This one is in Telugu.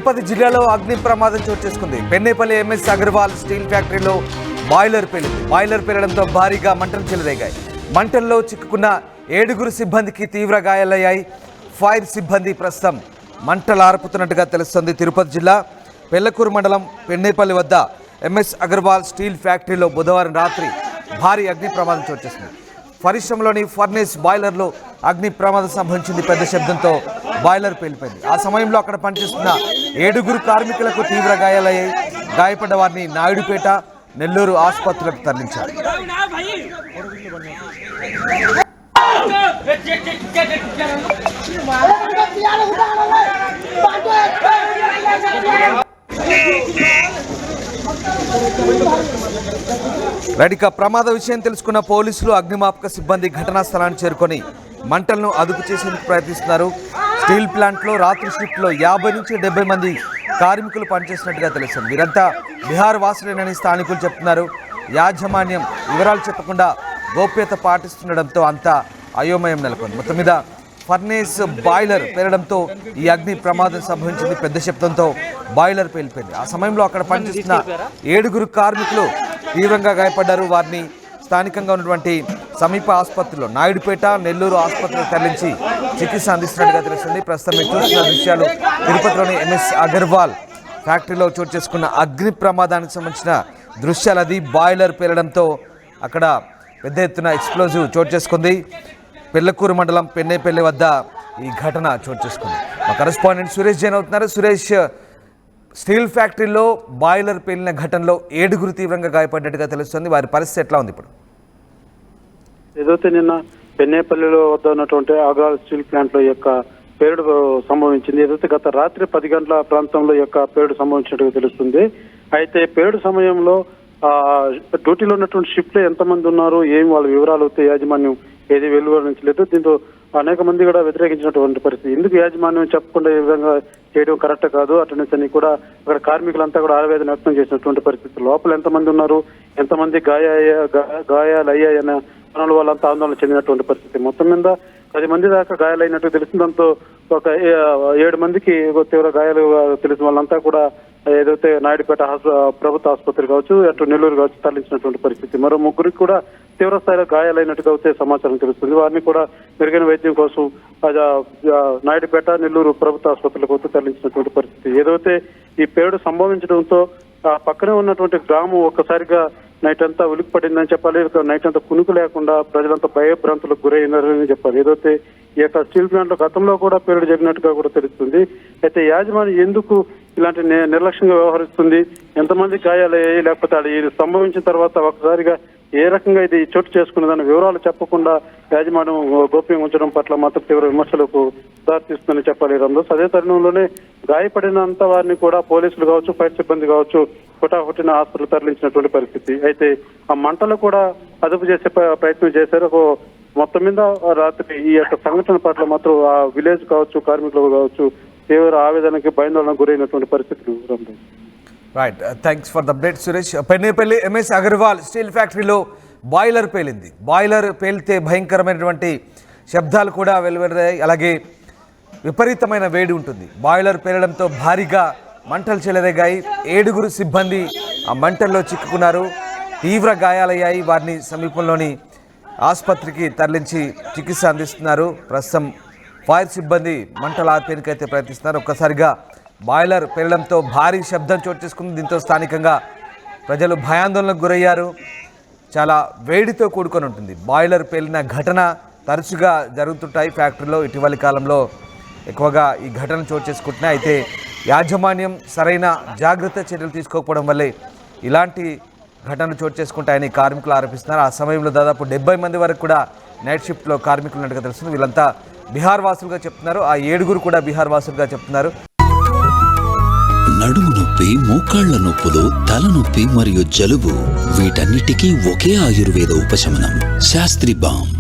తిరుపతి జిల్లాలో అగ్ని ప్రమాదం చోటు చేసుకుంది. పెన్నేపల్లి ఎంఎస్ అగర్వాల్ స్టీల్ ఫ్యాక్టరీలో బాయిలర్ పేలింది. బాయిలర్ పేలడంతో భారీగా మంటలు చెలరేగాయి. మంటల్లో చిక్కుకున్న 7 సిబ్బందికి తీవ్ర గాయాలయ్యాయి. ఫైర్ సిబ్బంది ప్రస్తుతం మంటలు ఆర్పుతున్నట్టుగా తెలుస్తోంది. తిరుపతి జిల్లా పెళ్లకూరు మండలం పెన్నేపల్లి వద్ద ఎంఎస్ అగర్వాల్ స్టీల్ ఫ్యాక్టరీలో బుధవారం రాత్రి భారీ అగ్ని ప్రమాదం చోటు చేసుకుంది. పరిశ్రమలోని ఫర్నేస్ బాయిలర్లో అగ్ని ప్రమాదం సంభవించింది. పెద్ద శబ్దంతో బాయిలర్ పేలిపోయింది. ఆ సమయంలో అక్కడ పనిచేస్తున్న 7 కార్మికులకు తీవ్ర గాయాలయ్యాయి. గాయపడ్డ వారిని నాయుడుపేట, నెల్లూరు ఆసుపత్రులకు తరలించారు. ఇక ప్రమాద విషయం తెలుసుకున్న పోలీసులు, అగ్నిమాపక సిబ్బంది ఘటనా స్థలాన్ని చేరుకొని మంటలను అదుపు చేసేందుకు ప్రయత్నిస్తున్నారు. స్టీల్ ప్లాంట్లో రాత్రి షిఫ్ట్లో 50 నుంచి 70 మంది కార్మికులు పనిచేసినట్టుగా తెలుస్తుంది. వీరంతా బీహార్ వాసులేనని స్థానికులు చెప్తున్నారు. యాజమాన్యం వివరాలు చెప్పకుండా గోప్యత పాటిస్తుండడంతో అంతా అయోమయం నెలకొంది. మొత్తం మీద ఫర్నేస్ బాయిలర్ పేలడంతో ఈ అగ్ని ప్రమాదం సంభవించింది. పెద్ద శబ్దంతో బాయిలర్ పేలిపోయింది. ఆ సమయంలో అక్కడ పనిచేస్తున్న 7 కార్మికులు తీవ్రంగా గాయపడ్డారు. వారిని స్థానికంగా ఉన్నటువంటి సమీప ఆసుపత్రిలో నాయుడుపేట, నెల్లూరు ఆసుపత్రికి తరలించి చికిత్స అందిస్తున్నట్టుగా తెలుస్తుంది. ప్రస్తుతం మీరు చూస్తున్న దృశ్యాలు తిరుపతిలోని ఎంఎస్ అగర్వాల్ ఫ్యాక్టరీలో చోటు చేసుకున్న అగ్ని ప్రమాదానికి సంబంధించిన దృశ్యాలు. అది బాయిలర్ పేలడంతో అక్కడ పెద్ద ఎత్తున ఎక్స్ప్లోజివ్ చోటు చేసుకుంది. పెళ్లకూరు మండలం పెన్నేపల్లి వద్ద ఈ ఘటన చోటు చేసుకుంది. మా కరెస్పాండెంట్ సురేష్ జైన్ అవుతున్నారు. సురేష్, స్టీల్ ఫ్యాక్టరీలో బాయిలర్ పేలిన ఘటనలో 7 తీవ్రంగా గాయపడ్డట్టుగా తెలుస్తుంది. వారి పరిస్థితి ఎట్లా ఉంది ఇప్పుడు? ఏదైతే నిన్న పెన్నేపల్లిలో వద్ద ఉన్నటువంటి అగర్వాల్ స్టీల్ ప్లాంట్ లో యొక్క పేలుడు సంభవించింది. ఏదైతే గత రాత్రి 10 గంటల ప్రాంతంలో యొక్క పేలుడు సంభవించినట్టుగా తెలుస్తుంది. అయితే పేలుడు సమయంలో డ్యూటీలో ఉన్నటువంటి షిఫ్ట్ లో ఎంతమంది ఉన్నారు, ఏం వాళ్ళ వివరాలు అయితే యాజమాన్యం ఏది వెలువరించలేదు. దీంతో అనేక మంది కూడా వ్యతిరేకించినటువంటి పరిస్థితి. ఎందుకు యాజమాన్యం చెప్పకుండా ఈ విధంగా చేయడం కరెక్ట్ కాదు, అటెండెన్స్ అని కూడా అక్కడ కార్మికులంతా కూడా ఆవేదన వ్యక్తం చేసినటువంటి పరిస్థితి. లోపల ఎంతమంది ఉన్నారు, ఎంతమంది గాయాలు అయ్యాయన్న పనుల వాళ్ళంతా ఆందోళన చెందినటువంటి పరిస్థితి. మొత్తం మీద 10 మంది దాకా గాయాలైనట్టు తెలిసింది. దాంతో ఒక 7 మందికి తీవ్ర గాయాలు తెలిసిన వాళ్ళంతా కూడా ఏదైతే నాయుడుపేట ప్రభుత్వ ఆసుపత్రి కావచ్చు, అటు నెల్లూరు కావచ్చు తరలించినటువంటి పరిస్థితి. మరో 3 కూడా తీవ్ర స్థాయిలో గాయాలైనట్టుగా అయితే సమాచారం తెలుస్తుంది. వారిని కూడా మెరుగైన వైద్యం కోసం నాయుడుపేట, నెల్లూరు ప్రభుత్వ ఆసుపత్రులకు తరలించినటువంటి పరిస్థితి. ఏదైతే ఈ పేలుడు సంభవించడంతో పక్కనే ఉన్నటువంటి గ్రామం ఒక్కసారిగా నైట్ అంతా ఉలిక్కిపడిందని చెప్పాలి. నైట్ అంతా కునుకు లేకుండా ప్రజలంతా భయభ్రాంతులకు గురైనారని చెప్పాలి. ఏదైతే ఈ యొక్క స్టీల్ ప్లాంట్ లో గతంలో కూడా పేలుడు జరిగినట్టుగా కూడా తెలుస్తుంది. అయితే యాజమాన్యం ఎందుకు ఇలాంటి నిర్లక్ష్యంగా వ్యవహరిస్తుంది, ఎంతమంది గాయాలయ్యాయి, లేకపోతే అది సంభవించిన తర్వాత ఒకసారిగా ఏ రకంగా ఇది చోటు చేసుకున్నదాని వివరాలు చెప్పకుండా యాజమాన్యం గోప్యంగా ఉంచడం పట్ల మాత్రం తీవ్ర విమర్శలకు దారితీస్తుందని చెప్పాలి. రందోస్ అదే తరుణంలోనే గాయపడినంత వారిని కూడా పోలీసులు కావచ్చు, ఫైర్ సిబ్బంది కావచ్చు హుటాహుటిన హాస్పిటల్ తరలించినటువంటి పరిస్థితి. అయితే ఆ మంటలు కూడా అదుపు చేసే ప్రయత్నం చేశారు. మొత్తం మీద రాత్రి ఈ యొక్క సంఘటన పట్ల మాత్రం ఆ విలేజ్ కావచ్చు, కార్మికులు కావచ్చు తీవ్ర ఆవేదనకి భయాందోళనకు గురైనటువంటి పరిస్థితులు. Right, thanks for the update Suresh. Pennepalli MS Agarwal steel ఫ్యాక్టరీలో బాయిలర్ పేలింది. బాయిలర్ పేలితే భయంకరమైనటువంటి శబ్దాలు కూడా వెలువడాయి. అలాగే విపరీతమైన వేడి ఉంటుంది. బాయిలర్ పేలడంతో భారీగా మంటలు చెలరేగాయి. 7 సిబ్బంది ఆ మంటల్లో చిక్కుకున్నారు. తీవ్ర గాయాలయ్యాయి. వారిని సమీపంలోని ఆసుపత్రికి తరలించి చికిత్స అందిస్తున్నారు. ప్రస్తుతం ఫైర్ సిబ్బంది మంటలు ఆర్పేందుకైతే ప్రయత్నిస్తున్నారు. ఒక్కసారిగా బాయిలర్ పేలడంతో భారీ శబ్దం చోటు చేసుకుంది. దీంతో స్థానికంగా ప్రజలు భయాందోళనకు గురయ్యారు. చాలా వేడితో కూడుకొని ఉంటుంది. బాయిలర్ పేలిన ఘటన తరచుగా జరుగుతుంటాయి ఫ్యాక్టరీలో. ఇటీవలి కాలంలో ఎక్కువగా ఈ ఘటనలు చోటు చేసుకుంటున్నాయి. అయితే యాజమాన్యం సరైన జాగ్రత్త చర్యలు తీసుకోకపోవడం వల్లే ఇలాంటి ఘటనలు చోటు చేసుకుంటాయని కార్మికులు ఆరోపిస్తున్నారు. ఆ సమయంలో దాదాపు 70 మంది వరకు కూడా నైట్ షిఫ్ట్లో కార్మికులు ఉన్నట్టుగా తెలుస్తుంది. వీళ్ళంతా బీహార్ వాసులుగా చెప్తున్నారు. ఆ 7 కూడా బీహార్ వాసులుగా చెప్తున్నారు. నడుము నొప్పి, మోకాళ్ల నొప్పులు, తలనొప్పి మరియు జలుబు, వీటన్నిటికీ ఒకే ఆయుర్వేద ఉపశమనం శాస్త్రి బామ్.